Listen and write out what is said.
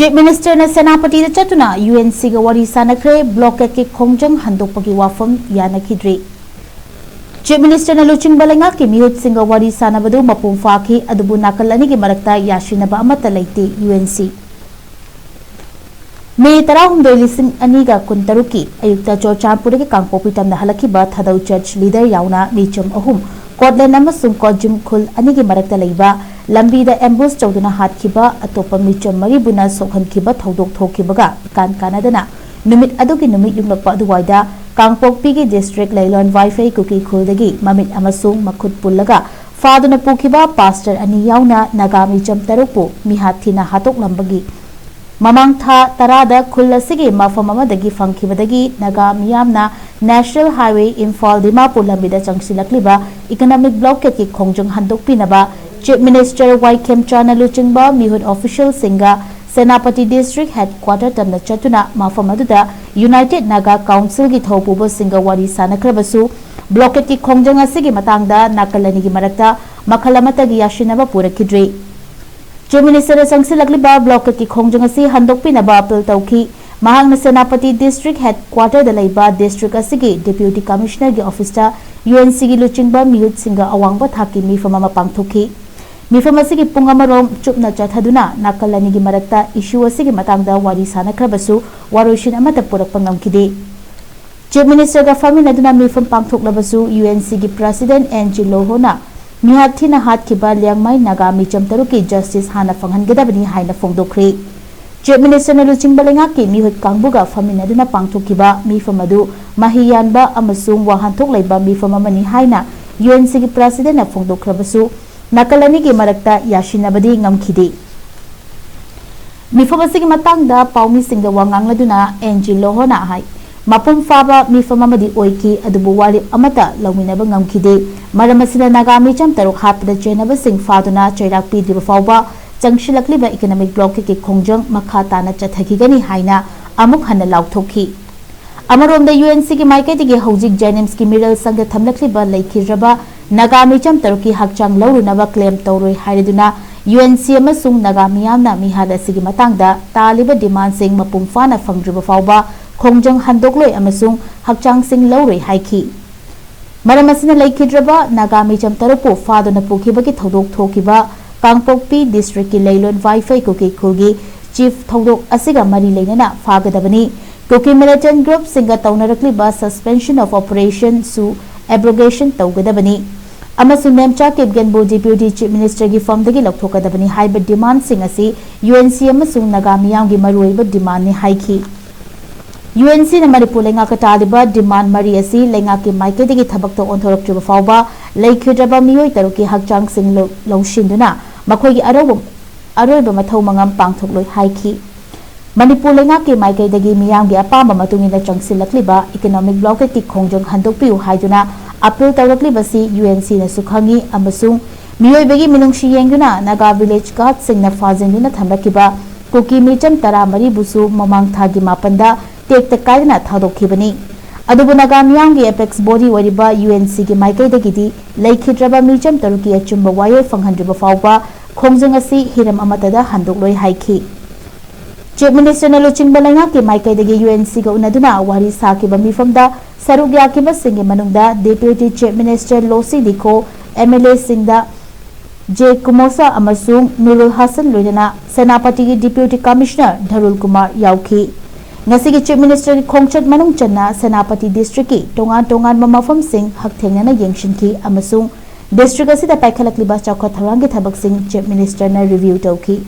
Chief Minister na Senapati Da Chattuna UNC ga Wari Sanakhre Blockade ki Khongjang Handokpagi WAFAM YANAKHIDRE. Chief Minister na Luching Balenga ki mihut singa Wari Sanabadu mapum faki adubu nakalani ki marakta yashinaba amata laiti UNC. May 13,2013 ayukta Chorchanpur ki Kangpopitam na halakiba Thadau Church leader yauna michum ahum Kodlen amasung Kodjum Khul anigi marakta laiba Lambida ambush tawduna hatkiba atopa michum maribuna sokhankiba thodok thokibaga kan kanadana numit adugi numit yumlakpa aduwaida Kangpokpigi district Lailon Wi-Fi kuki khuldagi mamit amasung makhut pullaga faduna pukiba pastor ani yauna naga michum tarupu mihathina hatok lambagi Mamang tha tarada khullasigi mafam amadagi fangkhibadagi naga miyamna National Highway Imphal Dimapur lambida changsilakliba economic blockade ki Khongjang Handokpinaba Chief Minister YANAKHIDRE Chana Luchingba mihut official singa Senapati District Headquarter tamna Chattuna mafam aduda United Naga Council ki thopuba singa Wari Sanakhre basu blockade ki Khongjang asigi matangda nakalani ki marakta makhalamata gi yashinaba purakidre Chief Minister sangsilakliba blockade ki Khongjang asi handokpinaba appeal tawki mahangna Senapati District Headquarter da laiba district asigi Deputy Commissioner ki office ta UNC ki Luchingba mihut singa awangba thaki mifam ama pangthoki Mifam asigi pung amarom chupna chathaduna nakalani gi marakta issue asigi matangda Wari Sanakhre basu waroshin amata purakpa ngamkide Chief Minister ga faminaduna mifam pangthoklabasu UNC gi President Angelo Hona mihathina hatkiba liangmai naga micham taruki justice hana fanghangadabani haina fongdokre Chief Minister na Luching Balenga ki mihut kangbuga faminaduna pangthokiba mifam adu mahiyanba amasung wahanthok laiba mifam amani haina UNC gi President na fongdokrabasu nakalani ki marakta yashinabadi ngamkhide mifam asigi matangda paumi singda wangangladuna Angelo Hona hai mapum faba mifam amadi oiki adubu wari amata lawminaba ngamkhide maramasina nagami cham taruk hapda chenaba sing faduna chairak pidriba fawba changshilakliba economic blockade ki Khongjang makha tana chathagigani haina amuk hana lauthokhi Amaronda UNC ki maiketigi hojik Jenims ki miral sangha thamlakliba laikhiraba nagami cham taruki hakchang laurunaba claim tawroi hairiduna UNC amasung nagami yamna mihada sigi matangda taliba demand sing mapum fana fangdriba fawba Khongjang handokloi amasung hakchang sing lauroi haiki maramasina laikhidraba nagami cham tarupu faduna pukibagi thodok thokiba Kangpokpi district ki Lailon Wi-Fi kuki khulgi chief thodok asiga mari leinana fagadabani Kuki militant group singa tawnarakliba suspension of operation su abrogation tawgadabani amasung memcha kibgenbu deputy chief minister gi famdagi lokthokadabani haiba demand sing asi UNC amasung nagamiyam gi maruiba demand ni haiki UNC na manipur lenga kataliba demand mari asi lenga ki maiketigi thabak to onthoroktriba fawba laikhidraba miyoi taruki hakchang sing longshinduna makhoi aroiba mathau mangam pangthokloi haiki Manipur lenga ki maikaidagi miyam gi apamba matungina changsilakliba economic blockade ki Khongjang handokpiu haiduna appeal tawrakliba si UNC na sukhangi amasung miyoibagi minungshi yengduna naga village guard singna fazenduna thamrakiba kuki micham tara mari busu mamang thagi mapanda tekta kaidna thadokhibani adubu naga miyam gi apex body wariba UNC gi maikaidagi di laikhidraba micham taruki achumba waye fanghandriba fawba Khongjang asi hiram amatada handokloi haiki Chief Minister na Luching Balenga ki maikaidagi UNC ga unaduna wari sakiba mifamda saruk yakiba singi manungda Deputy Chief Minister Losi Diko MLA singda J Kumosa amasung Nurul Hassan loinana Senapati ki Deputy Commissioner Dharul Kumar yauki ngasigi Chief Minister ki Khongchat manung channa Senapati District ki tongan mamafam sing hakthengnana yengshinki amasung district asida paikhalakliba chawkha tharangi thabak sing Chief Minister na review tawki